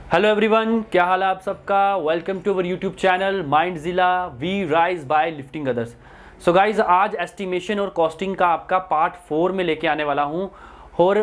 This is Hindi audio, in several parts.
हेलो एवरीवन, क्या हाल है आप सबका। Welcome to our YouTube channel mind जिला we rise by lifting others. So guys, आज एस्टिमेशन और कॉस्टिंग का आपका पार्ट 4 में लेके आने वाला हूँ। और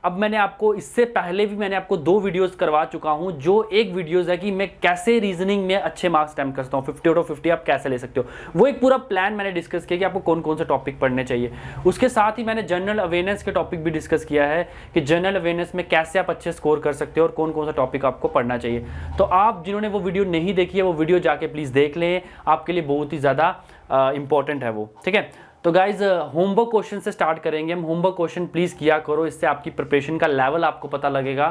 अब मैंने आपको इससे पहले भी मैंने आपको 2 वीडियोस करवा चुका हूँ। जो एक वीडियोस है कि मैं कैसे रीजनिंग में अच्छे मार्क्स अटेम्प्ट करता हूँ, 50 आउट ऑफ 50 आप कैसे ले सकते हो। वो एक पूरा प्लान मैंने डिस्कस किया कि आपको कौन कौन से टॉपिक पढ़ने चाहिए। उसके साथ ही मैंने जनरल अवेयरनेस के टॉपिक भी डिस्कस किया है कि जनरल अवेयरनेस में कैसे आप अच्छे स्कोर कर सकते हो और कौन कौन सा टॉपिक आपको पढ़ना चाहिए। तो आप जिन्होंने वो वीडियो नहीं देखी है, वो वीडियो जाके प्लीज़ देख लें, आपके लिए बहुत ही ज़्यादा इंपॉर्टेंट है वो। ठीक है, तो गाइज होमवर्क क्वेश्चन से स्टार्ट करेंगे हम। होमवर्क क्वेश्चन प्लीज़ किया करो, इससे आपकी प्रिपरेशन का लेवल आपको पता लगेगा।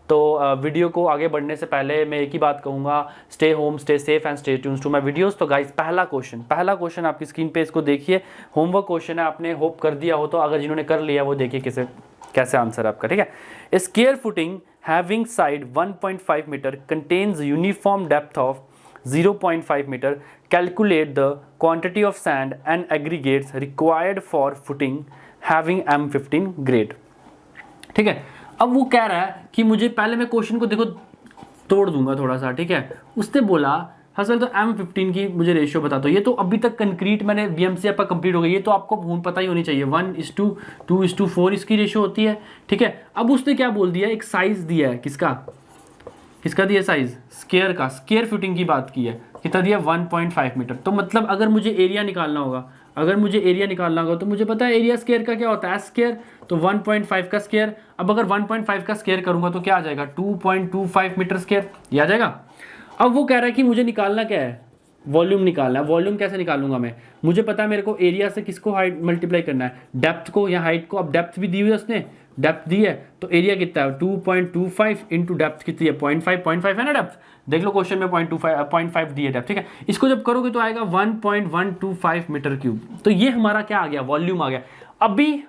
तो वीडियो को आगे बढ़ने से पहले मैं एक ही बात कहूँगा, stay home, stay safe and stay tuned to my videos. तो गाइज पहला क्वेश्चन आपकी स्क्रीन पे, इसको देखिए। होमवर्क क्वेश्चन है, आपने होप कर दिया हो, तो अगर जिन्होंने कर लिया वो देखिए कैसे आंसर आपका। ठीक है, square footing having side 1.5 metre contains uniform depth of 0.5 meter. Calculate the quantity of sand and aggregates required for footing having M15 grade. ठीक है, अब वो कह रहा है कि मुझे, पहले मैं क्वेश्चन को देखो तोड़ दूंगा थोड़ा सा। ठीक है, उसने बोला हसल तो M15 की मुझे रेशियो बता दो। ये तो अभी तक कंक्रीट मैंने BMC आपका कंप्लीट हो गई, ये तो आपको पता ही होनी चाहिए। 1:2:4 इसकी रेशियो होती है। ठीक है, अब उसने क्या बोल दिया, एक साइज दिया है, किसका दिया साइज, स्क्वायर का। स्क्वायर फुटिंग की बात की है, कितना दिया, 1.5 मीटर। तो मतलब अगर मुझे एरिया निकालना होगा, तो मुझे पता है एरिया स्क्वायर का क्या होता है, स्क्वायर। तो 1.5 का स्क्वायर। अब अगर 1.5 का स्क्वायर करूंगा तो क्या आ जाएगा, 2.25 मीटर स्क्वायर, ये आ जाएगा। अब वो कह रहा है कि मुझे निकालना क्या है, वॉल्यूम निकालना है। वॉल्यूम कैसे निकालूंगा मैं, मुझे पता है मेरे को एरिया से किसको हाइट मल्टीप्लाई करना है, डेप्थ को या हाइट को। अब डेप्थ भी दी हुई है उसने, डेप्थ दी है, तो एरिया कितना है 2.25 इंटू डेप्थ कितनी है 0.5 है ना डेप्थ। देख लो क्वेश्चन में 0.5 दी है डेप्थ। ठीक है, इसको जब करोगे तो आएगा 1.125 मीटर क्यूब। तो ये हमारा क्या आ गया, वॉल्यूम आ गया। अभी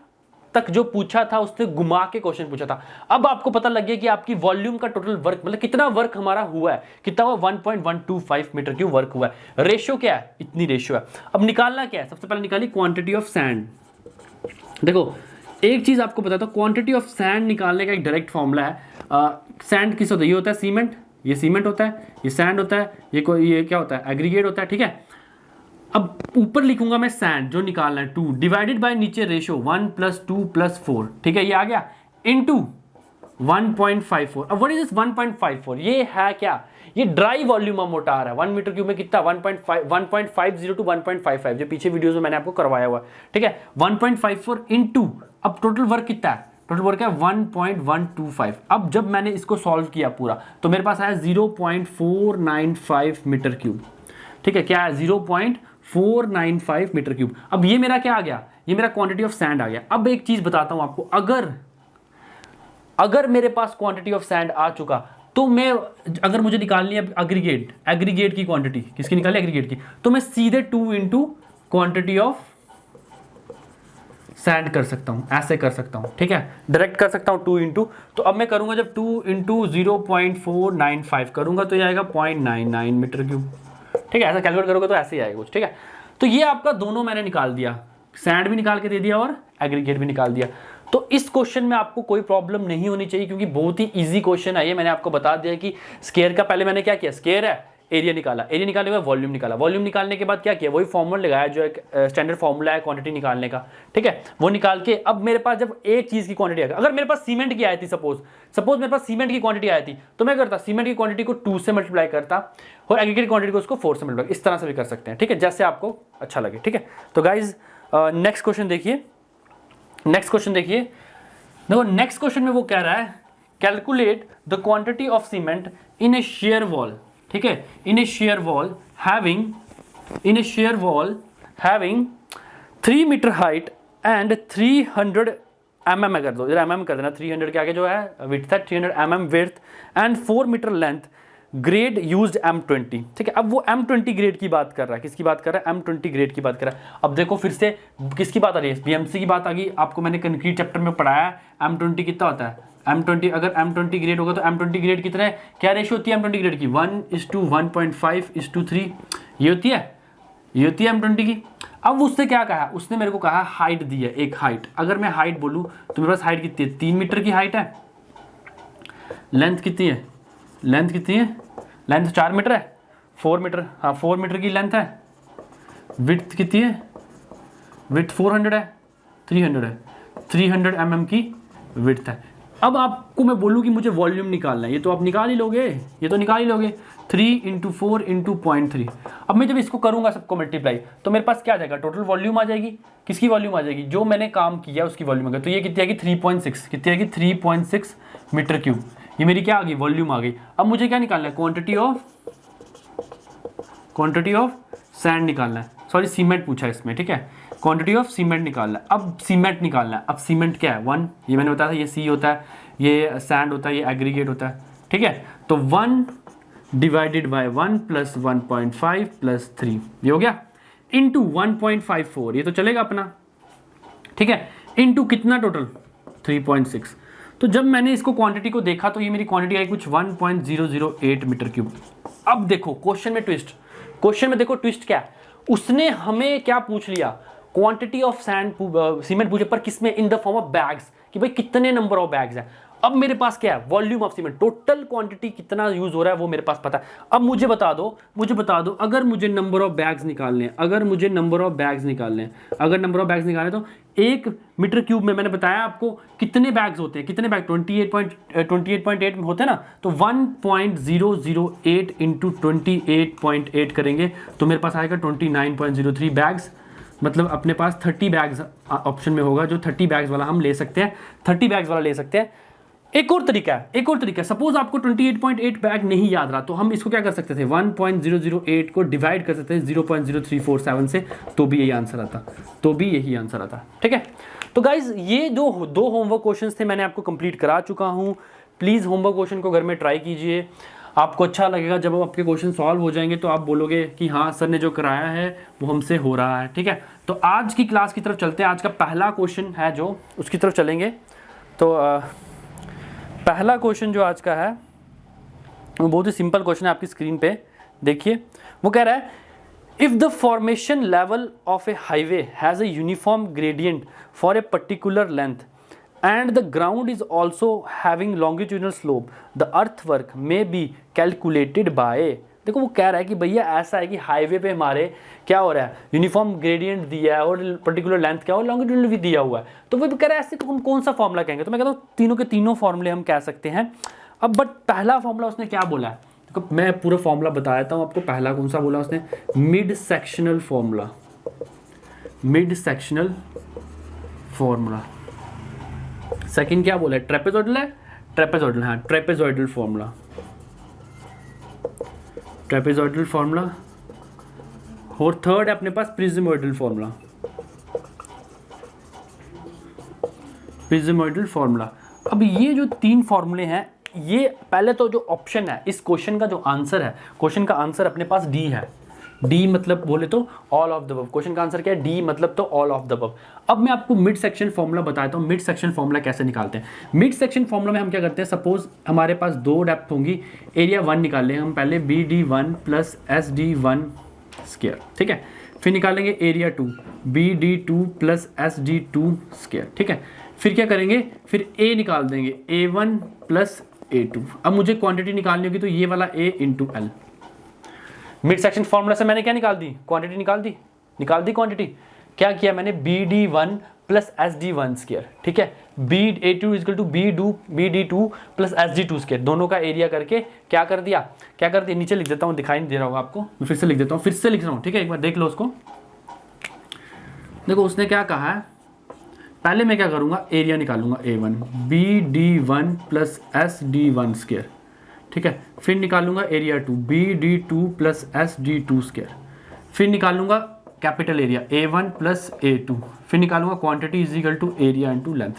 तक जो पूछा था उसने घुमा के क्वेश्चन पूछा था। अब आपको पता लग गया कि आपकी वॉल्यूम का टोटल वर्क, मतलब कितना वर्क हमारा हुआ है, कितना हुआ 1.125 मीटर क्यूब वर्क हुआ है। रेशियो क्या है, इतनी रेशियो है। अब निकालना क्या है, सबसे पहले निकाली क्वांटिटी ऑफ सैंड। देखो एक चीज आपको बताता हूं, क्वांटिटी ऑफ सैंड निकालने का एक डायरेक्ट फॉर्मूला है। सैंड किस होता है, ये होता है सीमेंट, ये सीमेंट होता है, ये सैंड होता है, ये क्या होता है, एग्रीगेट होता है। ठीक है, अब ऊपर लिखूंगा मैं सैंड जो निकालना है 2 डिवाइडेड बाय नीचे रेशियो 1 + 2 + 4। ठीक है, ये आ गया इनटू 1.54। अब व्हाट इज दिस 1.54, ये है क्या, ये ड्राई वॉल्यूम ऑफ मोटार है। 1 मीटर क्यूब में कितना 1.50 टू 1.55, जो पीछे वीडियोस में मैंने आपको करवाया हुआ। ठीक है, 1.54 इंटू, अब टोटल वर्क कितना है, टोटल वर्क है 1.125। अब जब मैंने इसको सॉल्व किया पूरा, तो मेरे पास आया 0.495 मीटर क्यूब। ठीक है, क्या है 0.495 मीटर क्यूब। अब ये मेरा क्या आ गया, ये मेरा क्वांटिटी ऑफ सैंड आ गया। अब एक चीज बताता हूं आपको, अगर मेरे पास क्वांटिटी ऑफ सैंड आ चुका, तो मैं, अगर मुझे निकालनी है एग्रीगेट की क्वांटिटी, किसकी निकाली, एग्रीगेट की, तो मैं सीधे 2 इंटू क्वांटिटी ऑफ सैंड कर सकता हूं, ऐसे कर सकता हूं। ठीक है, डायरेक्ट कर सकता हूं 2 इंटू। तो अब मैं करूंगा, जब 2 इंटू 0.495 करूंगा तो ये आएगा 0.99 मीटर क्यूब। ठीक है, ऐसा कैलकुलेट करोगे तो ऐसे ही आएगा कुछ। ठीक है, तो ये आपका दोनों मैंने निकाल दिया, सैंड भी निकाल के दे दिया और एग्रीगेट भी निकाल दिया। तो इस क्वेश्चन में आपको कोई प्रॉब्लम नहीं होनी चाहिए, क्योंकि बहुत ही इजी क्वेश्चन है ये। मैंने आपको बता दिया कि स्क्वायर का पहले मैंने क्या किया, स्क्वायर है, एरिया निकाला, एरिया निकालने के बाद वॉल्यूम निकाला, वॉल्यूम निकालने के बाद क्या किया, वही फॉर्मूला लगाया जो एक स्टैंडर्ड फॉर्मूला है क्वांटिटी निकालने का। ठीक है, वो निकाल के, अब मेरे पास जब एक चीज की क्वांटिटी आएगी, अगर मेरे पास सीमेंट की आई थी, सपोज मेरे पास सीमेंट की क्वांटिटी आई थी, तो मैं करता सीमेंट की क्वांटिटी को 2 से मल्टीप्लाई करता और एग्रीगेट क्वांटिटी को उसको 4 से मल्टीप्लाई, इस तरह से भी कर सकते हैं। ठीक है, जैसे आपको अच्छा लगे। ठीक है, तो गाइज नेक्स्ट क्वेश्चन देखिए। देखो नेक्स्ट क्वेश्चन में वो कह रहा है, calculate the quantity of cement in a shear wall. ठीक है, in a shear wall having 3 metre height and 300 mm कर दो, इधर mm कर देना, 300 के आगे जो है विड्थ है, 300 mm width and 4 metre length, grade used M20। ठीक है, अब वो M20 ग्रेड की बात कर रहा है, किसकी बात कर रहा है, M20 ग्रेड की बात कर रहा है। अब देखो फिर से किसकी बात आ रही है, BMC की बात आ गई। आपको मैंने कंक्रीट चैप्टर में पढ़ाया है M20 कितना होता है, M20 अगर M20 ग्रेड होगा तो M20 ग्रेड कितना है, क्या रेशियो होती है M20 ग्रेड की, 1:1.5:3, ये होती है M20 की। अब उसने क्या कहा, उसने मेरे को कहा हाइट दी है, एक हाइट। अगर मैं हाइट बोलूं तो मेरे पास हाइट कितनी है, 3 मीटर की हाइट है, लेंथ कितनी है लेंथ कितनी है, लेंथ 4 मीटर है, 4 मीटर, हाँ 4 मीटर की लेंथ है। विड्थ कितनी है, विड्थ 400 है, 300 है, 300 mm की विड्थ है। अब आपको मैं बोलूँ कि मुझे वॉल्यूम निकालना है, ये तो आप निकाल ही लोगे, ये तो निकाल ही लोगे। 3 × 4 × 0.3। अब मैं जब इसको करूँगा सबको मल्टीप्लाई, तो मेरे पास क्या आ जाएगा, टोटल वॉल्यूम आ जाएगी। किसकी वॉल्यूम आ जाएगी, जो मैंने काम किया उसकी वॉल्यूम आ गई। तो ये कितनी आएगी 3.6, कितनी आएगी 3.6 मीटर क्यूब। ये मेरी क्या आ गई, वॉल्यूम आ गई। अब मुझे क्या निकालना है, क्वांटिटी ऑफ सैंड निकालना है, सॉरी सीमेंट पूछा है इसमें, ठीक है। क्वांटिटी ऑफ सीमेंट निकालना है। अब सीमेंट निकालना है। अब सीमेंट क्या है, 1, ये मैंने बताया था, ये सी होता है, ये सैंड होता है, ये एग्रीगेट होता है, ठीक है। तो 1 डिवाइडेड बाय 1 + 1.5 + 3, ये हो गया, इंटू 1.54, ये तो चलेगा अपना, ठीक है, इंटू कितना टोटल 3.6। तो जब मैंने इसको क्वांटिटी को देखा तो ये मेरी क्वांटिटी आई कुछ 1.008 मीटर क्यूब। अब देखो क्वेश्चन में ट्विस्ट, क्वेश्चन में देखो ट्विस्ट क्या है, उसने हमें क्या पूछ लिया, क्वांटिटी ऑफ सैंड सीमेंट पूछे, पर किसमें, in the form of bags, कि भाई कितने नंबर ऑफ बैग्स हैं। अब मेरे पास क्या है, volume of cement, total quantity कितना यूज हो रहा है वो मेरे पास पता है। अब मुझे बता दो अगर मुझे नंबर ऑफ बैग्स निकालने हैं, अगर नंबर ऑफ बैग्स निकालने तो 1 मीटर क्यूब में मैंने बताया आपको कितने बैग्स होते हैं, कितने बैग 28.8 में होते हैं ना। तो 1.008 × 28.8 करेंगे तो मेरे पास आएगा 29.03 बैग्स। मतलब अपने पास 30 बैग्स ऑप्शन में होगा, जो 30 बैग्स वाला हम ले सकते हैं, 30 बैग्स वाला ले सकते हैं। एक और तरीका है, सपोज आपको 28.8 बैग नहीं याद रहा, तो हम इसको क्या कर सकते थे, 1.008 को डिवाइड कर सकते थे 0.0347 से, तो भी यही आंसर आता, ठीक है। तो गाइज ये जो 2 होमवर्क क्वेश्चंस थे मैंने आपको कंप्लीट करा चुका हूँ। प्लीज़ होमवर्क क्वेश्चन को घर में ट्राई कीजिए, आपको अच्छा लगेगा। जब आपके क्वेश्चन सॉल्व हो जाएंगे तो आप बोलोगे कि हाँ सर ने जो कराया है वो हमसे हो रहा है, ठीक है। तो आज की क्लास की तरफ चलते हैं। आज का पहला क्वेश्चन है जो, उसकी तरफ चलेंगे। तो पहला क्वेश्चन जो आज का है वो बहुत ही सिंपल क्वेश्चन है, आपकी स्क्रीन पे देखिए। वो कह रहा है, if the formation level of A highway has a uniform gradient for a particular length and the ground is also having longitudinal slope, the earthwork may be calculated by। देखो वो कह रहा है कि भैया ऐसा है कि हाईवे पे हमारे क्या हो रहा है, यूनिफॉर्म ग्रेडियंट दिया है और पर्टिकुलर लेंथ क्या हो, लॉन्गिट्यूडनल भी दिया हुआ है। तो वो कह रहा है ऐसे तो हम कौन सा फॉर्मूला कहेंगे, तो मैं कहता हूँ तीनों के तीनों फॉर्मूले हम कह सकते हैं। अब बट पहला फॉर्मूला उसने क्या बोला है, देखो मैं पूरा फॉर्मूला बता देता हूँ आपको। पहला कौन सा बोला उसने, मिड सेक्शनल फॉर्मूला। सेकंड क्या बोला है, ट्रेपेजॉइडल है, हाँ ट्रेपेजॉइडल फॉर्मूला। और थर्ड है अपने पास प्रिज्मोइडल फॉर्मूला। अब ये जो 3 फॉर्मूले हैं, ये पहले तो जो ऑप्शन है इस क्वेश्चन का जो आंसर है, क्वेश्चन का आंसर अपने पास डी है। डी मतलब बोले तो all of the above. Question का आंसर क्या है, डी मतलब तो ऑल ऑफ द अबव। अब मैं आपको मिड सेक्शन फॉर्मूला बताता हूँ। मिड सेक्शन फॉर्मूला कैसे निकालते हैं। मिड सेक्शन फॉर्मूला में हम क्या करते हैं, सपोज हमारे पास 2 डेप्थ होंगी, एरिया 1 निकाल लें हम पहले, BD1 + SD1 स्क्वायर, ठीक है। फिर निकालेंगे एरिया 2, BD2 + SD2 स्क्वायर, ठीक है। फिर क्या करेंगे, फिर ए निकाल देंगे, A1 + A2। अब मुझे क्वांटिटी निकालनी होगी, तो ये वाला A × L। Mid section formula से मैंने क्या निकाल दी, क्वांटिटी निकाल दी क्वांटिटी। क्या किया मैंने, BD1 + SD1 स्क्वायर, ठीक है। A2 = BD2 + SD2 स्क्वायर, दोनों का एरिया करके क्या कर दिया, नीचे लिख देता हूँ, दिखाई नहीं दे रहा होगा आपको, मैं फिर से लिख देता हूँ, ठीक है। एक बार देख लो उसको। देखो उसने क्या कहा है, पहले मैं क्या करूँगा, एरिया निकालूंगा A1, BD1 + SD1 स्क्वायर, ठीक है। फिर निकालूंगा एरिया 2, BD2 + SD2 स्क्वायर। फिर निकालूंगा कैपिटल एरिया A1 + A2। फिर निकालूंगा क्वांटिटी = एरिया × लेंथ,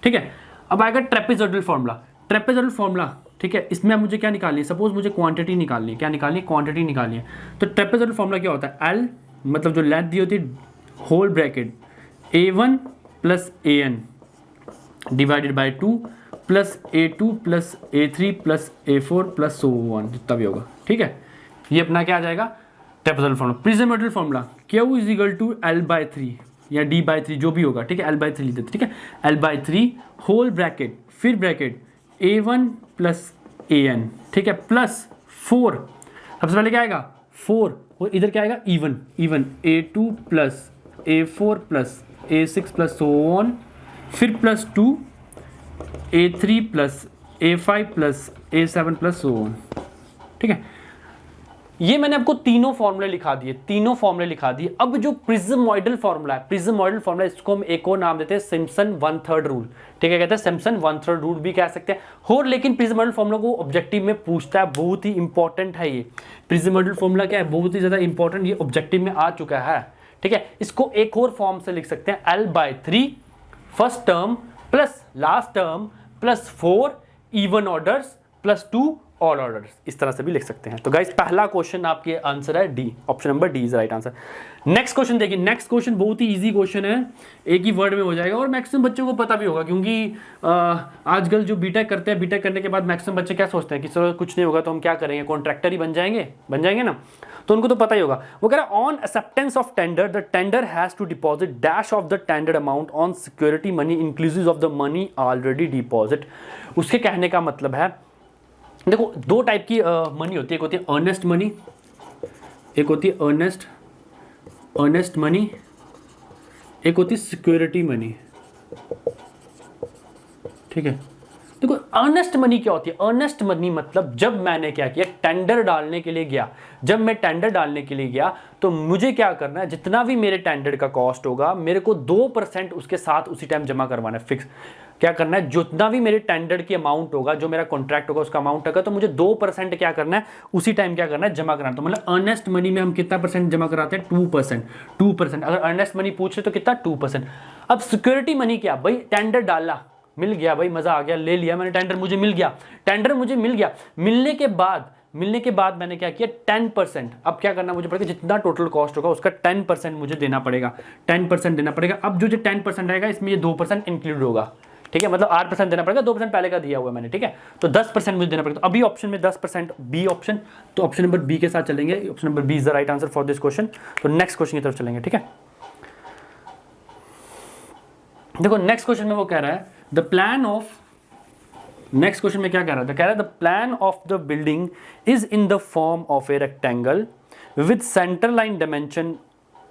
ठीक है। अब आएगा ट्रेपेजॉइडल फॉर्मूला, ठीक है। इसमें मुझे क्या निकालनी है, सपोज मुझे क्वांटिटी निकालनी है, क्वांटिटी निकालनी है। तो ट्रेपेजॉइडल फॉर्मूला क्या होता है, L मतलब जो लेंथ दी होती है, whole bracket A1 + AN divided by 2 + A2 + A3 + A4 + so on, जितना भी होगा, ठीक है। ये अपना क्या आ जाएगा, trapezoidal formula. Prismoidal formula Q = L/3 या D/3 जो भी होगा, ठीक है। L/3 लिख देते, ठीक है। L/3 होल ब्रैकेट, फिर ब्रैकेट A1 + AN, ठीक है, प्लस 4, सबसे पहले क्या आएगा 4, और इधर क्या आएगा even A2 plus A4 plus A6 plus so on, फिर plus 2 A3 plus A5 plus A7 plus so on, ठीक है। ये मैंने आपको तीनों फॉर्मूले लिखा दिए। अब जो प्रिज्मोइडल फॉर्मूला है, इसको हम एक और नाम देते हैं सिम्पसन 1/3 रूल, ठीक है, कहते हैं सिम्पसन 1/3 रूल भी कह सकते हैं। और लेकिन प्रिज्मोइडल फॉर्मूला को ऑब्जेक्टिव में पूछता है, बहुत ही इंपॉर्टेंट है ये प्रिज्मोइडल फॉर्मूला, क्या है, बहुत ही ज्यादा इंपॉर्टेंट, ये ऑब्जेक्टिव में आ चुका है, ठीक है। इसको एक और फॉर्म से लिख सकते हैं L/3 first term plus last term plus 4 even orders plus 2 all orders, इस तरह से भी लिख सकते हैं। तो गाइस पहला क्वेश्चन आपके आंसर है D, option number D is right answer. Next question देखिए, नेक्स्ट क्वेश्चन बहुत ही इजी क्वेश्चन है, एक ही वर्ड में हो जाएगा और मैक्सिमम बच्चों को पता भी होगा, क्योंकि आजकल जो बीटेक करते हैं, बीटेक करने के बाद मैक्सिमम बच्चे क्या सोचते हैं कि सर कुछ नहीं होगा तो हम क्या करेंगे, कॉन्ट्रैक्टर ही बन जाएंगे ना, तो उनको तो पता ही होगा। वो कह रहा है on acceptance of tender the tender has to deposit dash of the tendered amount on security money inclusive of the money already deposit. उसके कहने का मतलब है, देखो दो टाइप की मनी होती है, एक होती है अर्नेस्ट मनी, एक होती है अर्नेस्ट मनी, एक होती है सिक्योरिटी मनी, ठीक है। देखो अर्नेस्ट मनी क्या होती है, अर्नेस्ट मनी मतलब जब मैंने क्या किया, टेंडर डालने के लिए गया, जब मैं टेंडर डालने के लिए गया तो मुझे क्या करना है, जितना भी मेरे टेंडर का कॉस्ट होगा मेरे को 2% उसके साथ उसी टाइम जमा करवाना है, फिक्स क्या करना है, जितना भी मेरे टेंडर की अमाउंट होगा, जो मेरा कॉन्ट्रैक्ट होगा उसका अमाउंट होगा, तो मुझे 2% क्या करना है, उसी टाइम क्या करना है, जमा कराना। तो मतलब अर्नेस्ट मनी में हम कितना परसेंट जमा कराते हैं, 2%। अगर अर्नेस्ट मनी पूछे तो कितना, 2%। अब सिक्योरिटी मनी क्या, भाई टेंडर डाला, मिल गया, भाई मजा आ गया, ले लिया मैंने टेंडर, मुझे मिल गया, मिलने के बाद मैंने क्या किया, 10%। अब क्या करना मुझे पड़ेगा, जितना टोटल कॉस्ट होगा उसका 10% मुझे देना पड़ेगा, 10% देना पड़ेगा। अब जो 10% रहेगा इसमें ये 2% इंक्लूड होगा, ठीक है, मतलब 8% देना पड़ेगा, 2% पहले का दिया हुआ मैंने, ठीक है, तो 10% मुझे देना पड़ेगा। तो अभी ऑप्शन में 10% बी ऑप्शन, तो ऑप्शन नंबर बी के साथ चलेंगे, option number B is the right answer for this question. तो नेक्स्ट क्वेश्चन की तरफ चलेंगे, ठीक है। देखो नेक्स्ट क्वेश्चन में वो कह रहा है the plan of, next question में क्या कह रहा था, कह रहा है the plan of the building is in the form of a rectangle with centre line dimension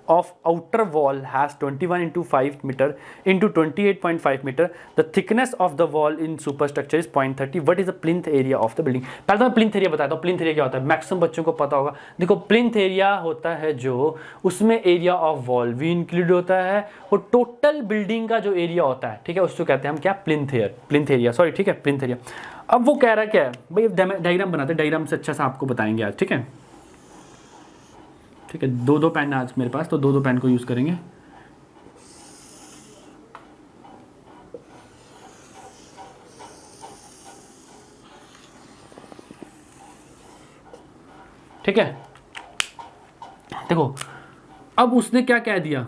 of outer wall has 21 into 5 meter into 28.5 meter. The thickness of the wall in superstructure is 0.30. What is the plinth area of the building? पहले तो मैं प्लिंथ एरिया बताता हूँ। प्लिंथ एरिया क्या होता है, मैक्सिमम बच्चों को पता होगा। देखो प्लिंथ एरिया होता है जो, उसमें एरिया ऑफ वॉल भी इंक्लूड होता है और टोटल बिल्डिंग का जो एरिया होता है, ठीक है, उसको कहते हैं हम क्या, प्लिंथ एरिया, सॉरी, ठीक है, प्लिंथ एरिया। अब वो कह रहा है क्या है, भाई डायग्राम बनाते हैं, डायग्राम से अच्छा सा आपको बताएंगे आज, ठीक है, ठीक है। दो पेन आज मेरे पास, तो दो पेन को यूज करेंगे। ठीक है, देखो अब उसने क्या कह दिया,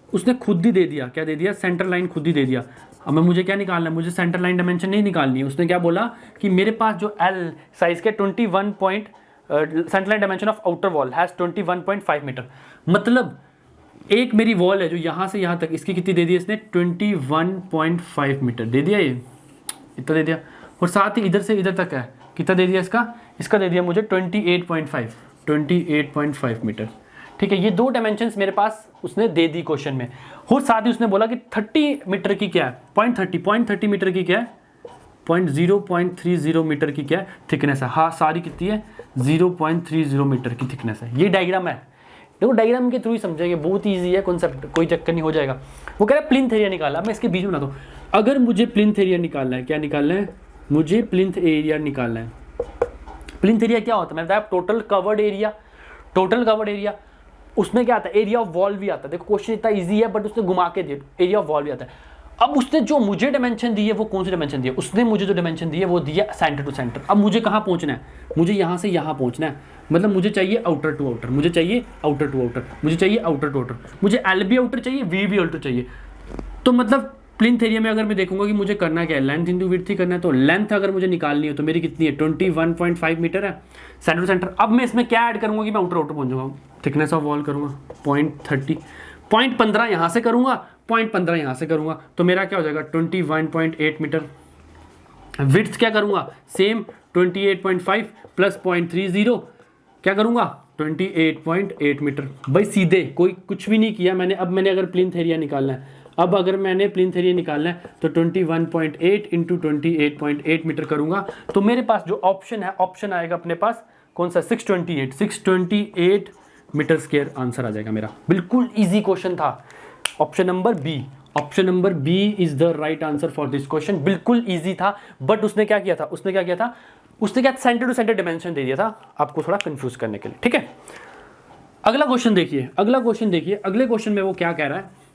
उसने खुद ही दे दिया, क्या दे दिया, सेंटर लाइन खुद ही दे दिया। अब मैं मुझे क्या निकालना है, मुझे सेंटर लाइन डायमेंशन नहीं निकालनी है। उसने क्या बोला कि मेरे पास जो एल साइज के 21 centre line dimension of outer wall has 21.5 metre, मतलब एक मेरी वॉल है जो यहाँ से यहाँ तक, इसकी कितनी दे दी इसने, 21.5 मीटर दे दिया, ये इतना दे दिया। और साथ ही इधर से इधर तक है, कितना दे दिया इसका दे दिया मुझे 28.5 मीटर, ठीक है। ये दो डायमेंशंस मेरे पास उसने दे दी क्वेश्चन में। और साथ ही उसने बोला कि 30 मीटर की क्या है, 0.30 मीटर की क्या है, 0.30 मीटर की क्या थिकनेस है। हाँ सारी कितनी है, 0.30 मीटर की थिकनेस है। ये डायग्राम है, देखो डायग्राम के थ्रू ही समझेंगे, बहुत इजी है कॉन्सेप्ट, कोई चक्कर नहीं, हो जाएगा। वो कह रहा है प्लिंथ एरिया निकाला, मैं इसके बीच में बना दूँ। अगर मुझे प्लिंथ एरिया निकालना है, क्या निकालना है, मुझे प्लिंथ एरिया निकालना है। प्लिंथ एरिया क्या होता है, मैं बताया टोटल कवर्ड एरिया, उसमें क्या आता है, एरिया ऑफ वॉल भी आता है। देखो क्वेश्चन इतना इजी है बट उसने घुमा के दिया, एरिया ऑफ वॉल भी आता है। अब उसने जो मुझे डायमेंशन दी है वो कौन सी डायमेंशन दी है, उसने मुझे जो डायमेंशन दी है वो दिया सेंटर टू सेंटर। अब मुझे कहाँ पहुंचना है, मुझे यहाँ से यहाँ पहुंचना है, मतलब मुझे चाहिए आउटर टू आउटर, मुझे चाहिए आउटर टू आउटर, मुझे चाहिए आउटर टू आउटर, मुझे एल भी आउटर चाहिए, वी भी आउटर चाहिए। तो मतलब प्लिंथ एरिया में अगर मैं देखूंगा कि मुझे करना क्या है, लेंथ इंटू विड्थ ही करना है, तो लेंथ अगर मुझे निकालनी है तो मेरी कितनी है, 21.5 मीटर है सेंटर टू सेंटर। अब मैं इसमें क्या ऐड करूंगा कि मैं आउटर आउटर पहुंच जाऊंगा, थिकनेस ऑफ वॉल करूंगा 0.30, 0.15 यहाँ से करूंगा, 0.15 यहाँ से करूंगा, तो मेरा क्या हो जाएगा 21.8 मीटर। विड्थ क्या करूंगा, सेम 28.5 प्लस 0.30 क्या करूँगा 28.8 मीटर। भाई सीधे कोई कुछ भी नहीं किया मैंने। अब मैंने अगर प्लिंथ एरिया निकालना है, अब अगर मैंने प्लिंथ एरिया निकालना है तो 21.8 इंटू 28.8 मीटर करूँगा तो मेरे पास जो ऑप्शन है, ऑप्शन आएगा अपने पास कौन सा 628 मीटर स्क्वायर आंसर आ जाएगा मेरा। बिल्कुल ईजी क्वेश्चन था। Option number B, option number B is the right answer for this question. बिल्कुल ईजी था, बट उसने क्या किया था, उसने क्या सेंटर टू सेंटर डिमेंशन दे दिया था आपको थोड़ा कंफ्यूज करने के लिए। ठीक है, अगला क्वेश्चन देखिए, अगले क्वेश्चन में वो क्या कह रहा है।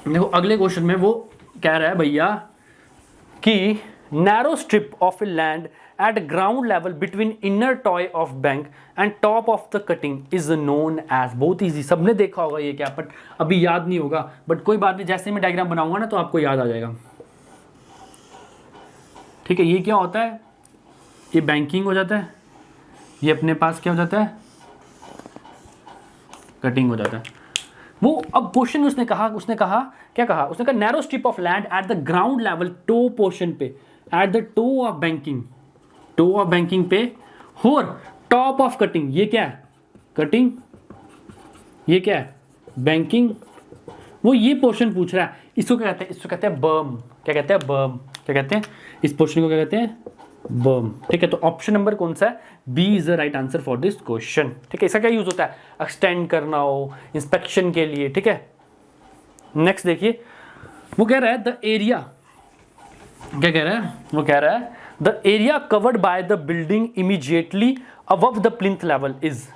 देखो अगले क्वेश्चन में वो कह रहा है भैया कि narrow strip of a land at ground level between inner toy of bank and top of the cutting is known as. बहुत ईजी, सबने देखा होगा ये क्या, बट अभी याद नहीं होगा, बट कोई बात नहीं, जैसे मैं डायग्राम बनाऊंगा ना तो आपको याद आ जाएगा। ठीक है, ये क्या होता है, ये बैंकिंग हो जाता है, ये अपने पास क्या हो जाता है, कटिंग हो जाता है। वो अब क्वेश्चन उसने कहा narrow strip of land at the ground level toe portion पे, at the toe of banking पे और टॉप ऑफ कटिंग। ये क्या है, कटिंग, ये क्या है, बैंकिंग। वो ये पोर्शन पूछ रहा है, इसको क्या कहते हैं, इसको कहते हैं बर्म। क्या कहते हैं, बर्म। क्या कहते हैं, इस पोर्शन को क्या कहते हैं, बर्म। ठीक है, तो ऑप्शन नंबर कौन सा है, B is the right answer for this question. ठीक है, इसका क्या यूज होता है, एक्सटेंड करना हो, इंस्पेक्शन के लिए। ठीक है, नेक्स्ट देखिए, वो कह रहा है द एरिया, क्या कह रहा है, वो कह रहा है the area covered by the building immediately above the plinth level is.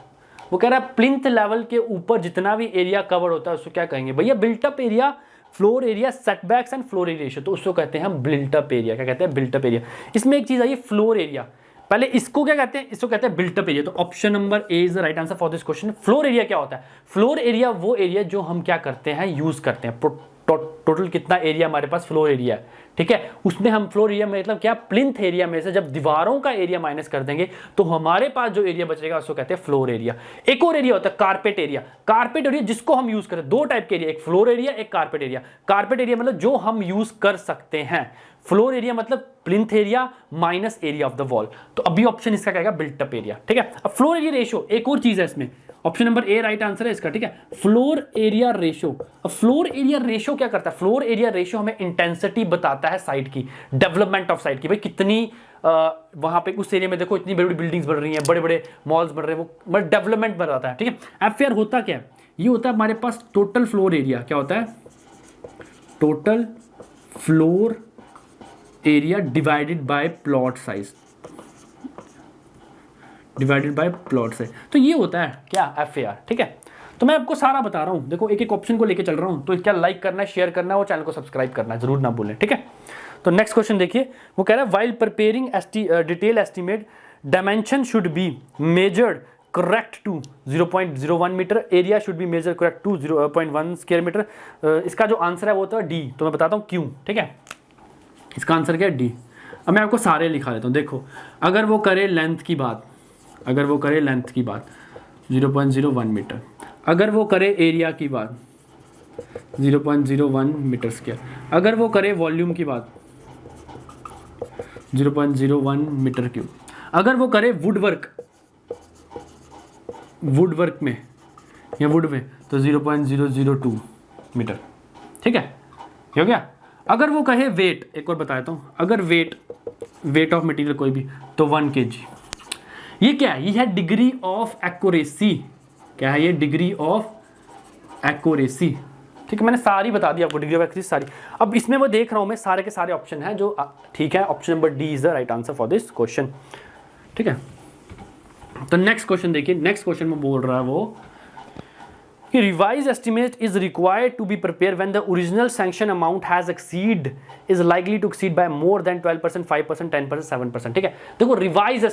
वो कह रहा है प्लिंथ लेवल के ऊपर जितना भी एरिया कवर होता है उसको क्या कहेंगे भैया, built up area, floor area, setbacks and floor area ratio. तो उसको कहते हैं हम बिल्टअप एरिया। क्या कहते हैं, बिल्टअप एरिया। इसमें एक चीज आई फ्लोर एरिया, पहले इसको क्या कहते हैं, इसको कहते हैं बिल्टअप एरिया। तो option number A is the right answer for this question. Floor area क्या होता है, फ्लोर एरिया वो एरिया जो हम क्या करते हैं, यूज करते हैं। टोटल कितना एरिया हमारे पास फ्लोर एरिया है, ठीक है, उसमें हम फ्लोर एरिया में मतलब क्या, प्लिंथ एरिया में से जब दीवारों का एरिया माइनस कर देंगे तो हमारे पास जो एरिया बचेगा उसको कहते हैं फ्लोर एरिया। एक और एरिया होता है कारपेट एरिया। कारपेट एरिया जिसको हम यूज करते हैं, दो टाइप के एरिया, एक फ्लोर एरिया, एक कारपेट एरिया। कारपेट एरिया मतलब जो हम यूज कर सकते हैं, फ्लोर एरिया मतलब plinth area minus area of the wall. तो अभी ऑप्शन इसका कहेगा बिल्टअप एरिया। ठीक है, अब फ्लोर एरिया रेशियो एक और चीज है इसमें, option number A right answer है इसका। ठीक है, फ्लोर एरिया रेशियो। अब फ्लोर एरिया रेशियो क्या करता है, फ्लोर एरिया रेशियो हमें इंटेंसिटी बताता है साइट की, डेवलपमेंट ऑफ साइट की, भाई कितनी वहां पे उस एरिया में देखो इतनी बड़ी बड़ी बिल्डिंग्स बन रही हैं, बड़े बड़े मॉल्स बन रहे हैं, वो डेवलपमेंट बताता है। ठीक है, एफएआर होता क्या है, ये होता है हमारे पास टोटल फ्लोर एरिया। क्या होता है, total floor area divided by plot size, divided by plot size. तो ये होता है क्या, एफएआर। ठीक है, तो मैं आपको सारा बता रहा हूं, देखो एक एक ऑप्शन को लेके चल रहा हूं, तो क्या लाइक करना है, शेयर करना है और चैनल को सब्सक्राइब करना है, जरूर ना भूलें। ठीक है, तो नेक्स्ट क्वेश्चन देखिए, वो कह रहा है while preparing detail estimate dimension should be measured correct to 0.01 metre, area should be measure correct to 0.1 square metre. इसका जो आंसर है वो तो है डी। तो मैं बताता हूँ क्यों। ठीक है, इसका आंसर क्या है, डी। अब मैं आपको सारे लिखा देता हूँ। देखो अगर वो करे लेंथ की बात, 0.01 मीटर, अगर वो करे एरिया की बात 0.01 मीटर स्क्वायर, अगर वो करे वॉल्यूम की बात 0.01 मीटर क्यूब, अगर वो करे वुडवर्क में या वुड में तो 0.002 मीटर। ठीक है, ये हो गया। अगर वो कहे वेट, एक और बता देता हूँ, अगर वेट ऑफ मटेरियल कोई भी तो 1 kg। ये क्या है, ये है डिग्री ऑफ एक्यूरेसी। क्या है ये, डिग्री ऑफ एक्यूरेसी। ठीक है, मैंने सारी बता दी आपको, डिग्री ऑफ एक्यूरेसी सारी। अब इसमें वो देख रहा हूं मैं सारे के सारे ऑप्शन हैं जो ठीक है, option number D is the right answer for this question. ठीक है, तो नेक्स्ट क्वेश्चन देखिए, नेक्स्ट क्वेश्चन में बोल रहा है वो कि revise estimate is required to be prepare when the original sanction amount has is likely to exceed by more than 12%, 5%, 10%, 7%। ठीक है, देखो रिवाइज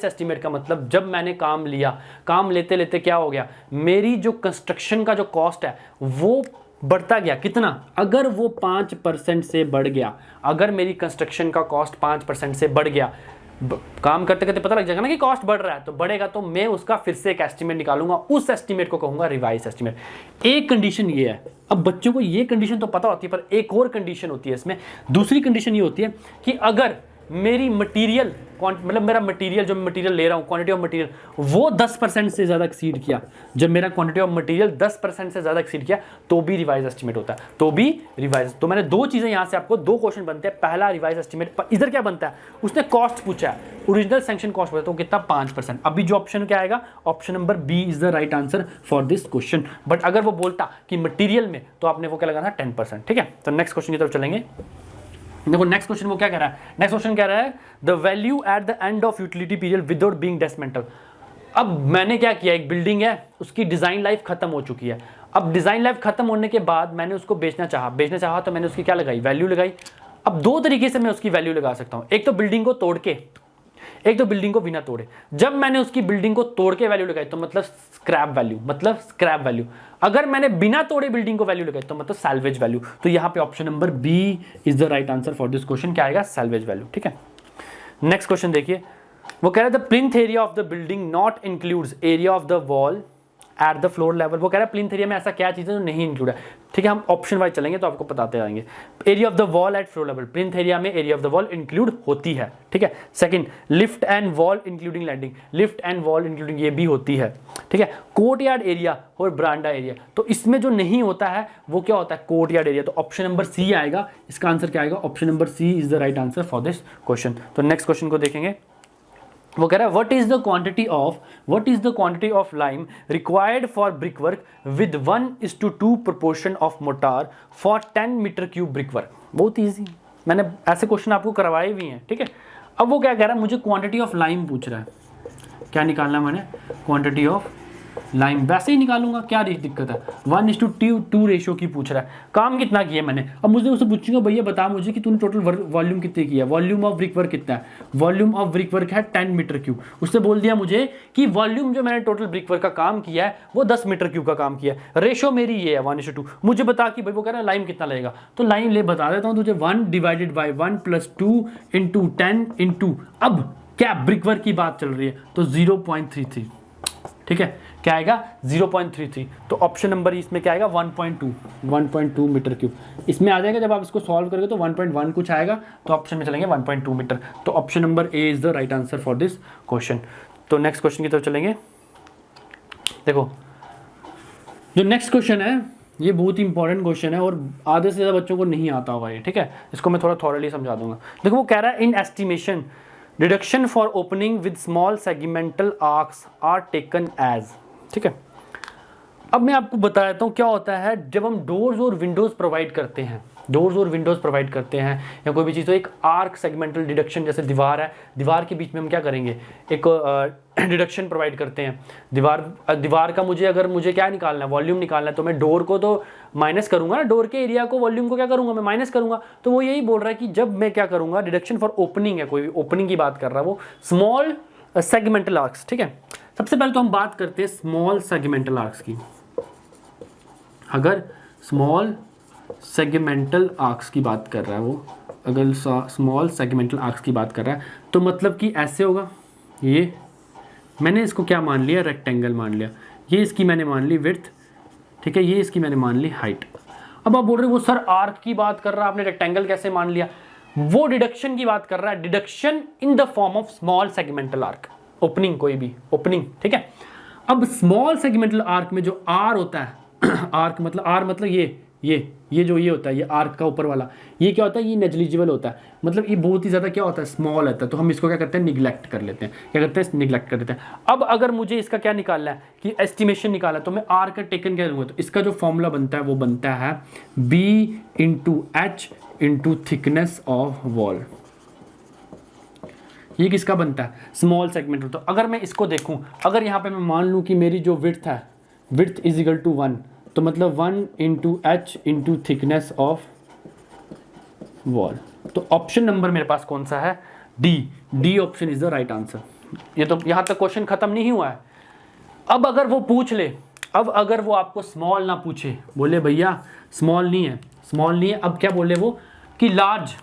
एस्टिमेट का मतलब जब मैंने काम लिया, काम लेते लेते क्या हो गया, मेरी जो कंस्ट्रक्शन का जो कॉस्ट है वो बढ़ता गया। कितना, अगर वो 5% से बढ़ गया, अगर मेरी कंस्ट्रक्शन का कॉस्ट 5% से बढ़ गया, काम करते करते पता लग जाएगा ना कि कॉस्ट बढ़ रहा है, तो बढ़ेगा तो मैं उसका फिर से एक एस्टिमेट निकालूंगा, उस एस्टिमेट को कहूंगा रिवाइज एस्टिमेट। एक कंडीशन ये है, अब बच्चों को ये कंडीशन तो पता होती है, पर एक और कंडीशन होती है इसमें। दूसरी कंडीशन ये होती है कि अगर मेरी मटीरियल मतलब मेरा मटेरियल जो मटेरियल ले रहा हूँ, क्वांटिटी ऑफ मटेरियल, वो 10% से ज़्यादा एक्सीड किया, जब मेरा क्वांटिटी ऑफ मटेरियल 10% से ज़्यादा एक्सीड किया तो भी रिवाइज एस्टिमेट होता है, तो भी रिवाइज। तो मैंने दो चीज़ें यहाँ से आपको, दो क्वेश्चन बनते हैं। पहला रिवाइज एस्टिमेट, इधर क्या बनता है, उसने कॉस्ट पूछा है, ओरिजिनल सैंक्शन कॉस्ट पूछा, तो कितना 5%। अभी जो ऑप्शन क्या आएगा, option number B is the right answer for this question. But अगर वो बोलता कि मटीरियल में, तो आपने वो क्या लगाना, 10%। ठीक है, तो नेक्स्ट क्वेश्चन की तरफ चलेंगे। देखो नेक्स्ट क्वेश्चन वो क्या कह रहा है, नेक्स्ट क्वेश्चन कह रहा है the value at the end of utility period without being dismantle. अब मैंने क्या किया, एक बिल्डिंग है, उसकी डिजाइन लाइफ खत्म हो चुकी है। अब डिजाइन लाइफ खत्म होने के बाद मैंने उसको बेचना चाहा तो मैंने उसकी क्या लगाई, वैल्यू लगाई। अब दो तरीके से मैं उसकी वैल्यू लगा सकता हूं, एक तो बिल्डिंग को तोड़ के, एक तो बिल्डिंग को बिना तोड़े। जब मैंने उसकी बिल्डिंग को तोड़ के वैल्यू लगाई तो मतलब स्क्रैप वैल्यू, मतलब स्क्रैप वैल्यू। अगर मैंने बिना तोड़े बिल्डिंग को वैल्यू लगाई तो मतलब सैल्वेज वैल्यू। तो यहां पे option number B is the right answer for this question, क्या आएगा, सैल्वेज वैल्यू। ठीक है, नेक्स्ट क्वेश्चन देखिए, वो कह रहा है the plinth area of the building not includes area of the wall at the floor level. वो कह रहा है प्लिंथ एरिया में ऐसा क्या चीज़ है जो नहीं इंक्लूड है। ठीक है, हम ऑप्शन वाइज चलेंगे तो आपको बताते जाएंगे। Area of the wall at floor level, plinth area में area of the wall include होती है। ठीक है, second lift and wall including landing, lift and wall including ये भी होती है। ठीक है, कोर्ट यार्ड एरिया और ब्रांडा एरिया, तो इसमें जो नहीं होता है वो क्या होता है, कोर्ट यार्ड एरिया। तो ऑप्शन नंबर सी आएगा, इसका आंसर क्या आएगा, option number C is the right answer for this question. तो नेक्स्ट क्वेश्चन को देखेंगे, वो कह रहा है what is the quantity of lime required for brick work with 1:2 proportion of mortar for 10 metre cube brick work. बहुत ईजी, मैंने ऐसे क्वेश्चन आपको करवाए भी हैं। ठीक है, अब वो क्या कह रहा है, मुझे क्वांटिटी ऑफ लाइम पूछ रहा है, क्या निकालना मैंने, क्वांटिटी ऑफ लाइम, वैसे ही निकालूंगा, क्या दिक्कत है, 1:2 रेशियो की पूछ रहा है। काम कितना किया मैंने, अब मुझे उससे पूछूंगा भैया बता मुझे कि तूने टोटल वॉल्यूम कितने किया, वॉल्यूम ऑफ ब्रिक वर्क कितना है, वॉल्यूम ऑफ ब्रिक वर्क है 10 मीटर क्यूब। उससे बोल दिया मुझे कि वॉल्यूम जो मैंने टोटल ब्रिक वर्क का काम किया है वो 10 मीटर क्यूब का काम किया है, रेशियो मेरी ये है 1:2। मुझे बता कि भाई वो कह रहा है लाइम कितना लगेगा, तो लाइम ले बता देता हूँ तुझे, 1/1 + 2 × 10 अब क्या ब्रिक वर्क की बात चल रही है तो 0.33। ठीक है, क्या आएगा 0.33। तो ऑप्शन नंबर इसमें क्या आएगा 1.2 मीटर क्यूब। इसमें आ जाएगा, जब आप इसको सॉल्व करोगे तो 1.1 कुछ आएगा, तो ऑप्शन में चलेंगे 1.2 मीटर। तो option number A is the right answer for this question. तो नेक्स्ट क्वेश्चन की तरफ चलेंगे। देखो जो नेक्स्ट क्वेश्चन है ये बहुत ही इंपॉर्टेंट क्वेश्चन है और आधे से ज़्यादा बच्चों को नहीं आता होगा ये। ठीक है, इसको मैं थोड़ा थॉरली समझा दूंगा। देखो वो कह रहा है in estimation deduction for opening with small segmental arches are taken as. ठीक है, अब मैं आपको बता देता हूँ क्या होता है जब हम डोर्स और विंडोज प्रोवाइड करते हैं, या कोई भी चीज़, तो एक आर्क सेगमेंटल डिडक्शन, जैसे दीवार है, दीवार के बीच में हम क्या करेंगे, एक डिडक्शन प्रोवाइड करते हैं। दीवार का मुझे क्या निकालना है, वॉल्यूम निकालना है, तो मैं डोर को तो माइनस करूंगा ना, डोर के एरिया को, वॉल्यूम को क्या करूंगा मैं माइनस करूंगा। तो वो यही बोल रहा है कि जब मैं क्या करूंगा, डिडक्शन फॉर ओपनिंग है, कोई भी ओपनिंग की बात कर रहा है वो, स्मॉल सेगमेंटल आर्क्स। ठीक है, सबसे पहले तो हम बात करते हैं स्मॉल सेगमेंटल आर्क्स की। अगर स्मॉल सेगमेंटल आर्क्स की बात कर रहा है वो, अगर स्मॉल सेगमेंटल आर्क्स की बात कर रहा है तो मतलब कि ऐसे होगा, ये मैंने इसको क्या मान लिया, रेक्टेंगल मान लिया, ये इसकी मैंने मान ली विड्थ। ठीक है, ये इसकी मैंने मान ली हाइट। अब आप बोल रहे हो वो सर आर्क की बात कर रहा है, आपने रेक्टेंगल कैसे मान लिया, वो डिडक्शन की बात कर रहा है, deduction in the form of small segmental arc, opening, कोई भी ओपनिंग। ठीक है, अब स्मॉल सेगमेंटल आर्क में जो आर होता है आर्क मतलब आर मतलब ये जो ये होता है, ये आर्क का ऊपर वाला, ये क्या होता है, ये नेग्लिजिबल होता है, मतलब ये बहुत ही ज़्यादा क्या होता है, स्मॉल होता है। तो हम इसको क्या करते हैं, निगलेक्ट कर लेते हैं, निगलेक्ट कर देते हैं। अब अगर मुझे इसका क्या निकालना है कि एस्टिमेशन निकालना है, तो मैं आर का टेकन क्या लूँगा, तो इसका जो फॉर्मूला बनता है वो बनता है B × H × thickness of wall. ये किसका बनता है, स्मॉल सेगमेंटल। तो अगर मैं इसको देखूँ, अगर यहाँ पे मैं मान लूँ कि मेरी जो विड्थ है, विड्थ इज इक्वल टू 1, तो मतलब 1 × H × थिकनेस ऑफ वॉल। तो ऑप्शन नंबर मेरे पास कौन सा है, D option is the right answer. ये तो यहाँ तक क्वेश्चन खत्म नहीं हुआ है। अब अगर वो पूछ ले, अब अगर वो आपको स्मॉल ना पूछे, बोले भैया स्मॉल नहीं है, अब क्या बोले वो कि लार्ज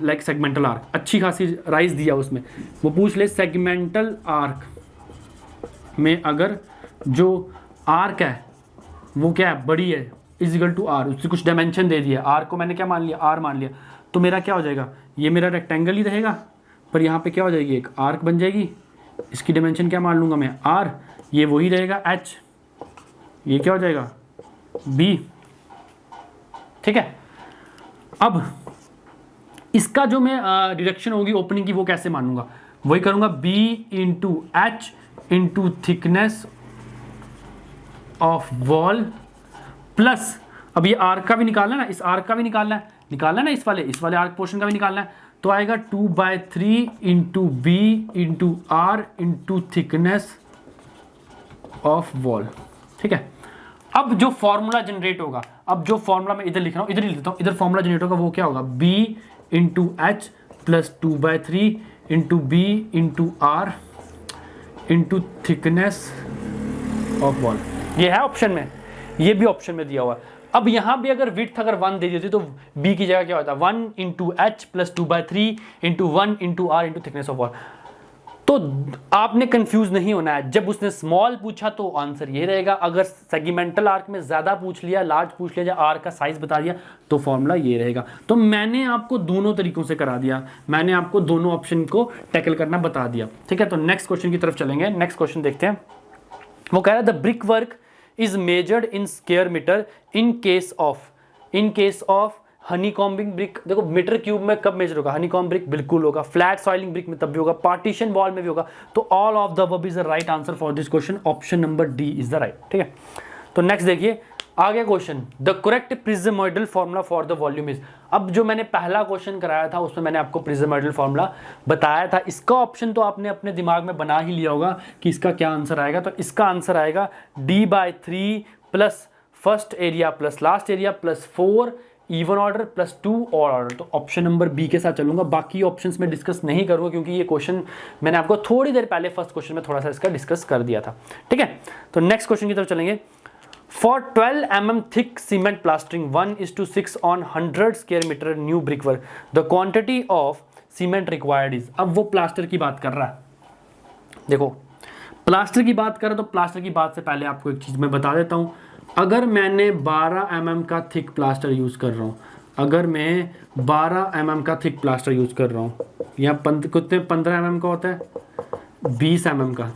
लाइक सेगमेंटल आर्क, अच्छी खासी राइज दिया उसमें, वो पूछ ले सेगमेंटल आर्क में अगर जो आर्क है वो क्या है, बड़ी है, इज इक्वल टू आर, उससे कुछ डायमेंशन दे दिया, आर को मैंने क्या मान लिया, आर मान लिया, तो मेरा क्या हो जाएगा, ये मेरा रेक्टेंगल ही रहेगा, पर यहाँ पे क्या हो जाएगी, एक आर्क बन जाएगी। इसकी डायमेंशन क्या मान लूँगा मैं, r, ये वही रहेगा h, ये क्या हो जाएगा b। ठीक है, अब इसका जो मैं डिरेक्शन होगी ओपनिंग की वो कैसे मानूंगा, वही करूँगा b into H into thickness of wall plus, अब ये आर्क का भी निकालना है ना, इस आर्क का भी निकालना है ना, इस वाले आर्क पोर्शन का भी निकालना है, तो आएगा 2/3 into B into R into thickness of wall. ठीक है, अब जो फॉर्मूला जनरेट होगा, अब जो फॉर्मूला मैं इधर लिख रहा हूँ, इधर ही लिखता हूँ, इधर फॉर्मूला जनरेट होगा वो क्या होगा, b into H plus 2/3 into B into R into thickness of wall. ये है ऑप्शन में, ये भी ऑप्शन में दिया हुआ है। अब यहाँ भी अगर विड्थ अगर 1 दे दी होती तो b की जगह क्या होता है, 1 into H plus 2/3 into 1 into R into thickness of wall. तो आपने कंफ्यूज नहीं होना है, जब उसने स्मॉल पूछा तो आंसर ये रहेगा, अगर सेगमेंटल आर्क में ज़्यादा पूछ लिया, लार्ज पूछ लिया, या आर्क का साइज बता दिया तो फॉर्मूला ये रहेगा। तो मैंने आपको दोनों तरीकों से करा दिया, मैंने आपको दोनों ऑप्शन को टैकल करना बता दिया। ठीक है, तो नेक्स्ट क्वेश्चन की तरफ चलेंगे। नेक्स्ट क्वेश्चन देखते हैं, वो कह रहा है the brick work is measured in square metre in case of honeycombing brick. देखो मीटर क्यूब में कब मेजर होगा, हनीकॉम्ब ब्रिक बिल्कुल होगा, फ्लैट सॉइलिंग ब्रिक में तब भी होगा, पार्टीशन वॉल में भी होगा। तो all of the above is the right answer for this question, option number D is the right. ठीक है, तो नेक्स्ट देखिए आ गया question, the correct prismoidal formula for the volume is. अब जो मैंने पहला क्वेश्चन कराया था उसमें मैंने आपको प्रिज्मोइडल फॉर्मूला बताया था, इसका ऑप्शन तो आपने अपने दिमाग में बना ही लिया होगा कि इसका क्या आंसर आएगा। तो इसका आंसर आएगा d/3 plus first area plus last area plus 4 even order plus 2 odd order. तो ऑप्शन नंबर बी के साथ चलूंगा, बाकी ऑप्शंस में डिस्कस नहीं करूंगा क्योंकि ये क्वेश्चन मैंने आपको थोड़ी देर पहले फर्स्ट क्वेश्चन में थोड़ा सा इसका डिस्कस कर दिया था। ठीक है, तो नेक्स्ट क्वेश्चन की तरफ चलेंगे। For 12 mm thick cement plastering 1:6 on 100 square metre new brickwork the quantity of cement required is. अब वो प्लास्टर की बात कर रहा है, देखो प्लास्टर की बात कर रहा है, तो प्लास्टर की बात से पहले आपको एक चीज मैं बता देता हूं, अगर मैंने 12 mm का थिक प्लास्टर यूज कर रहा हूं, अगर मैं 12 mm का थिक प्लास्टर यूज कर रहा हूं, यहाँ कितने 15 mm का होता है, 20 mm का,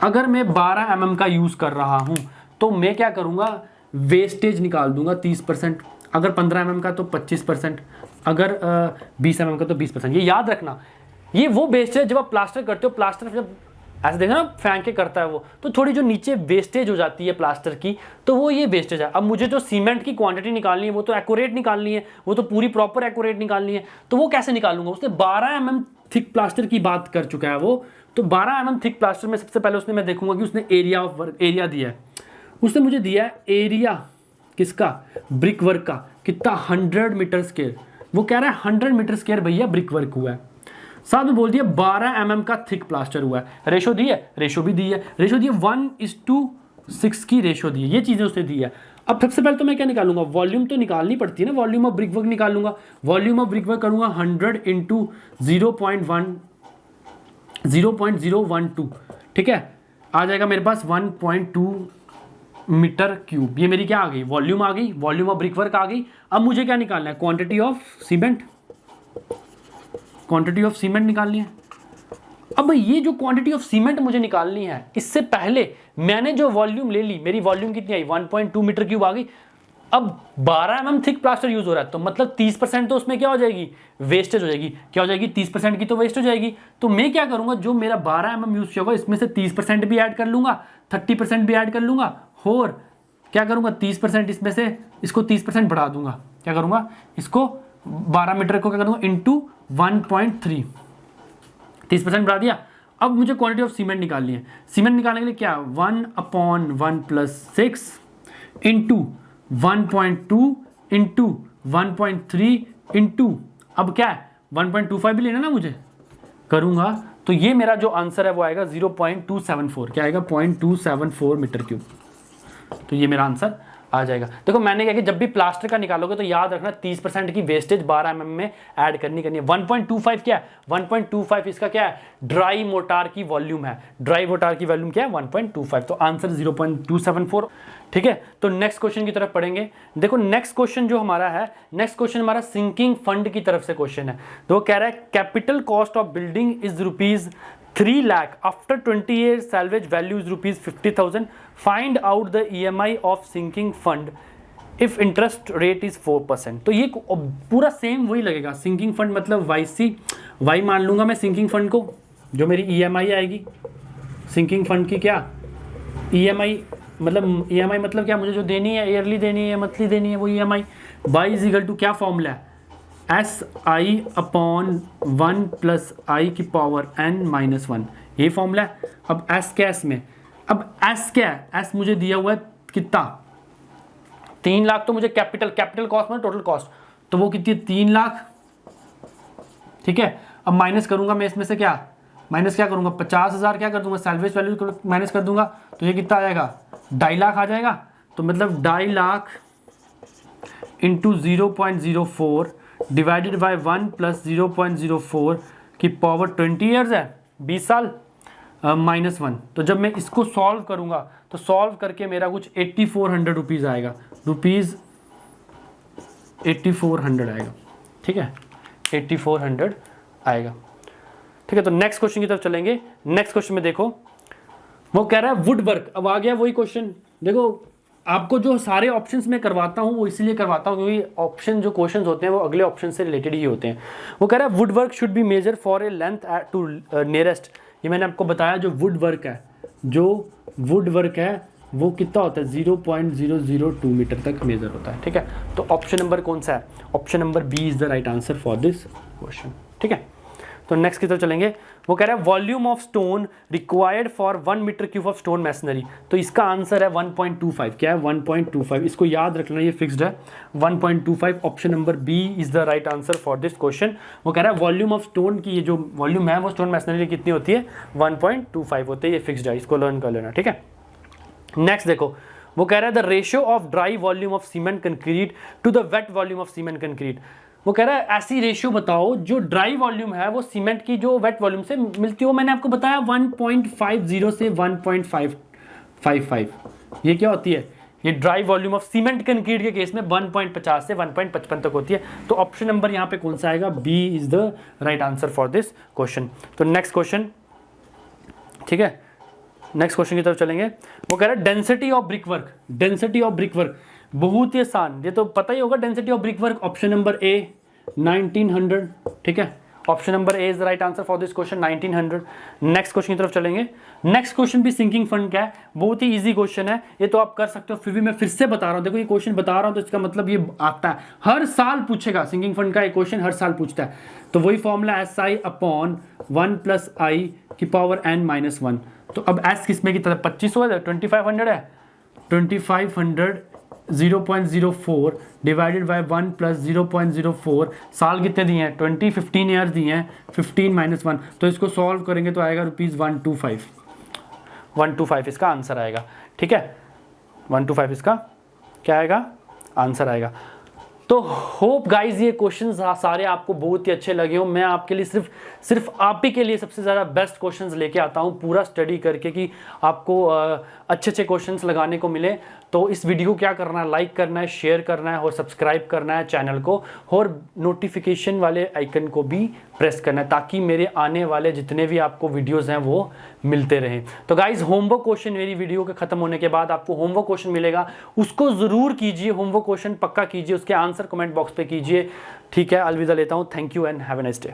अगर मैं 12 mm का यूज कर रहा हूं तो मैं क्या करूंगा, वेस्टेज निकाल दूंगा 30%, अगर 15 mm का तो 25%, अगर 20 mm का तो 20%। ये याद रखना, ये वो वेस्टेज जब आप प्लास्टर करते हो, प्लास्टर जब ऐसे देखो ना फेंक के करता है वो, तो थोड़ी जो नीचे वेस्टेज हो जाती है प्लास्टर की, तो वो ये वेस्टेज है। अब मुझे जो सीमेंट की क्वांटिटी निकालनी है वो तो एक्यूरेट निकालनी है, वो तो पूरी प्रॉपर एक्यूरेट निकालनी है, तो वो कैसे निकालूंगा, उसने 12 mm थिक प्लास्टर की बात कर चुका है वो, तो 12 mm थिक प्लास्टर में सबसे पहले उसने मैं देखूंगा कि उसने एरिया ऑफ वर्क, एरिया दिया है, उसने मुझे दिया है एरिया किसका, ब्रिक वर्क का, कितना 100 मीटर स्क्वायर, वो कह रहा है 100 मीटर स्क्वायर भैया ब्रिक वर्क हुआ है, साथ में बोल दिया 12 mm का थिक प्लास्टर हुआ है, रेशो दी है, रेशो भी दी है, रेशो दी है 1:6 की रेशो दी है, ये चीजें उसने दी है। अब सबसे पहले तो मैं क्या निकालूंगा, वॉल्यूम तो निकालनी पड़ती है ना, वॉल्यूम ऑफ ब्रिक वर्क निकालूंगा, वॉल्यूम ऑफ ब्रिक वर्क करूंगा 100 इंटू 0.012, ठीक है, आ जाएगा मेरे पास 1.2 मीटर क्यूब। ये मेरी क्या आ गई, वॉल्यूम आ गई, वॉल्यूम ऑफ ब्रिक वर्क आ गई। अब मुझे क्या निकालना है, quantity of cement, quantity of cement निकालनी है। अब ये जो क्वांटिटी ऑफ सीमेंट मुझे निकालनी है, इससे पहले मैंने जो वॉल्यूम ले ली, मेरी वॉल्यूम कितनी आई, 1.2 मीटर क्यूब आ गई। अब 12 mm थिक प्लास्टर यूज हो रहा है, तो मतलब 30% तो उसमें क्या हो जाएगी, वेस्टेज हो जाएगी, क्या हो जाएगी, 30% की तो वेस्ट हो जाएगी। तो मैं क्या करूंगा, जो मेरा 12 mm यूज किया होगा इसमें से 30% भी ऐड कर लूंगा, 30% भी ऐड कर लूंगा, और क्या करूंगा 30% इसमें से इसको 30% बढ़ा दूंगा, क्या करूंगा, इसको 12 मीटर को क्या करूंगा इंटू 1.3, 30% बढ़ा दिया। अब मुझे क्वांटिटी ऑफ सीमेंट निकालनी है, सीमेंट निकालने के लिए क्या, 1/1 + 6 इंटू 1.2 इंटू 1.3 इंटू, अब क्या है 1.25 भी लेना ना मुझे, करूंगा तो ये मेरा जो आंसर है वो आएगा 0.274, क्या आएगा 0.274 मीटर क्यूब। तो ये मेरा आंसर आ जाएगा। देखो मैंने क्या कि जब भी प्लास्टर का निकालोगे तो याद रखना 30% की वेस्टेज 12 mm में ऐड करनी है। 1.25 क्या है? 1.25 इसका क्या है? ड्राई मोटार की वॉल्यूम है। ड्राई मोटार की वॉल्यूम क्या है? 1.25। तो आंसर 0.274। ठीक है, तो नेक्स्ट क्वेश्चन की तरफ पढ़ेंगे। देखो नेक्स्ट क्वेश्चन जो हमारा है, नेक्स्ट क्वेश्चन हमारा सिंकिंग फंड की तरफ से क्वेश्चन है। तो वो कह रहा है capital cost of building is ₹3 lakh after 20 years salvage value is ₹50,000. Find out the EMI of sinking fund if interest rate is 4%। तो ये पूरा सेम वही लगेगा। सिंकिंग फंड मतलब वाई मान लूंगा मैं सिंकिंग फंड को, जो मेरी EMI आएगी सिंकिंग फंड की। क्या EMI मतलब क्या? मुझे जो देनी है, ईयरली देनी है, मंथली देनी है, वो EMI। y is equal to क्या फॉर्मूला है? SI/1 + I की पावर n-1, ये फॉर्मूला है। अब S क्या है इसमें? अब S क्या है? S मुझे दिया हुआ है कितना? 3 लाख। तो मुझे कैपिटल कॉस्ट में टोटल कॉस्ट, तो वो कितनी है? 3 लाख। ठीक है, अब माइनस करूंगा मैं इसमें से, क्या माइनस क्या करूंगा? 50,000 क्या कर दूंगा? सैलवेज वैल्यू माइनस कर दूंगा, तो ये कितना आ जाएगा? 2.5 लाख आ जाएगा। तो मतलब 2.5 लाख इंटू 0.04 डिवाइडेड बाई 1 + 0.04 की पावर 20 ईयर्स है, 20 साल, -1। तो जब मैं इसको सॉल्व करूंगा तो सॉल्व करके मेरा कुछ 8400 रुपीज़ आएगा। रुपीज़ 8400 आएगा। ठीक है, 8400 आएगा। ठीक है, तो नेक्स्ट क्वेश्चन की तरफ चलेंगे। नेक्स्ट क्वेश्चन में देखो, वो कह रहा है वुड वर्क। अब आ गया वही क्वेश्चन। देखो आपको जो सारे ऑप्शंस में करवाता हूँ वो इसलिए करवाता हूँ क्योंकि ऑप्शन जो क्वेश्चंस होते हैं वो अगले ऑप्शन से रिलेटेड ही होते हैं। वो कह रहा है wood work should be measure for a length to nearest. ये मैंने आपको बताया, जो वुड वर्क है वो कितना होता है? 0.002 मीटर तक मेजर होता है। ठीक है, तो ऑप्शन नंबर कौन सा है? Option number B is the right answer for this question. ठीक है, तो नेक्स्ट की तरफ चलेंगे। वो कह रहा है volume of stone required for 1 metre cube of stone masonry. तो इसका आंसर है 1.25। क्या है? 1.25। इसको याद रखना, ये फिक्स्ड है 1.25। Option number B is the right answer for this question. वो कह रहा है वॉल्यूम ऑफ स्टोन की, ये जो वॉल्यूम है वो स्टोन मैसनरी कितनी होती है? 1.25 होती है। ये फिक्स्ड है, इसको लर्न कर लेना। ठीक है, नेक्स्ट देखो, वो कह रहा है the ratio of dry volume of cement concrete to the wet volume of cement concrete. वो कह रहा है ऐसी रेशियो बताओ जो ड्राई वॉल्यूम है वो सीमेंट की जो वेट वॉल्यूम से मिलती हो। मैंने आपको बताया 1.50 से 1.55। ये क्या होती है? ये dry volume of cement concrete के केस में 1.50 से 1.55 तक होती है। तो ऑप्शन नंबर यहाँ पे कौन सा आएगा? B is the right answer for this question. तो नेक्स्ट क्वेश्चन, ठीक है, नेक्स्ट क्वेश्चन की तरफ चलेंगे। वो कह रहा है density of brickwork. Density of brickwork बहुत ही आसान, ये तो पता ही होगा। Density of brickwork option number A 1900। ठीक है, option number A is the right answer for this question, 1900। Next question की तरफ चलेंगे। नेक्स्ट क्वेश्चन भी सिंकिंग फंड का है, बहुत ही इजी क्वेश्चन है, ये तो आप कर सकते हो। फिर भी मैं फिर से बता रहा हूँ, देखो ये क्वेश्चन बता रहा हूँ तो इसका मतलब ये आता है, हर साल पूछेगा। सिंकिंग फंड का एक क्वेश्चन हर साल पूछता है। तो वही फॉर्मूला SI/1 + I की पावर n-1। तो अब S किसमें की तरफ? 2500 है, 2500 है। 2500 0.04 डिवाइडेड बाय 1 + 0.04। साल कितने दिए हैं? 15 ईयर्स दिए हैं। 15 - 1, तो इसको सॉल्व करेंगे तो आएगा ₹125। 125 इसका आंसर आएगा। ठीक है, 125 इसका क्या आएगा? आंसर आएगा। तो होप गाइज ये क्वेश्चन सारे आपको बहुत ही अच्छे लगे हो। मैं आपके लिए सिर्फ आप ही के लिए सबसे ज़्यादा बेस्ट क्वेश्चंस लेके आता हूँ, पूरा स्टडी करके, कि आपको अच्छे क्वेश्चंस लगाने को मिले। तो इस वीडियो को क्या करना है? लाइक करना है, शेयर करना है और सब्सक्राइब करना है चैनल को, और नोटिफिकेशन वाले आइकन को भी प्रेस करना है ताकि मेरे आने वाले जितने भी आपको वीडियोज़ हैं वो मिलते रहें। तो गाइज होमवर्क क्वेश्चन मेरी वीडियो के खत्म होने के बाद आपको होमवर्क क्वेश्चन मिलेगा, उसको ज़रूर कीजिए। होमवर्क क्वेश्चन पक्का कीजिए, उसके आंसर कमेंट बॉक्स पे कीजिए। ठीक है, अलविदा लेता हूँ। Thank you and have a nice day.